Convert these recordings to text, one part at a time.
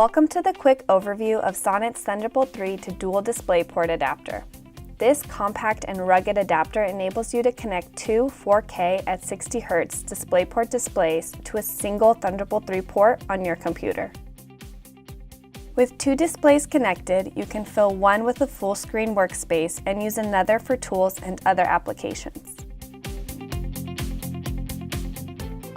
Welcome to the quick overview of Sonnet's Thunderbolt 3 to Dual DisplayPort Adapter. This compact and rugged adapter enables you to connect two 4K at 60 Hz DisplayPort displays to a single Thunderbolt 3 port on your computer. With two displays connected, you can fill one with a full-screen workspace and use another for tools and other applications.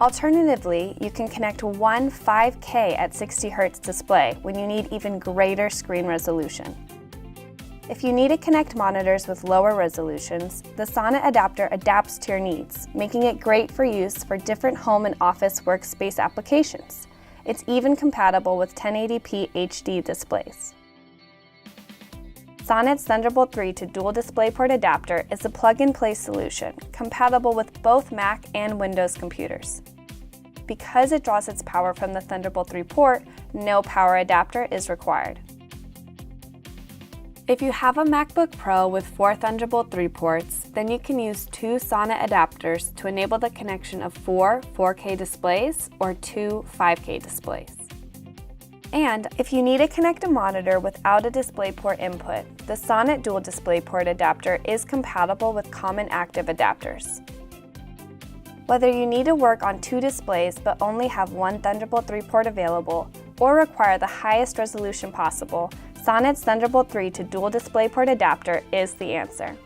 Alternatively, you can connect one 5K at 60 Hz display when you need even greater screen resolution. If you need to connect monitors with lower resolutions, the Sonnet adapter adapts to your needs, making it great for use for different home and office workspace applications. It's even compatible with 1080p HD displays. Sonnet's Thunderbolt 3 to Dual DisplayPort Adapter is a plug-and-play solution, compatible with both Mac and Windows computers. Because it draws its power from the Thunderbolt 3 port, no power adapter is required. If you have a MacBook Pro with 4 Thunderbolt 3 ports, then you can use two Sonnet adapters to enable the connection of 4 4K displays or 2 5K displays. And if you need to connect a monitor without a DisplayPort input, the Sonnet Dual DisplayPort Adapter is compatible with common active adapters. Whether you need to work on two displays but only have one Thunderbolt 3 port available, or require the highest resolution possible, Sonnet's Thunderbolt 3 to Dual DisplayPort Adapter is the answer.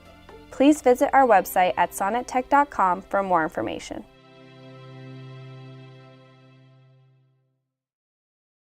Please visit our website at sonnettech.com for more information.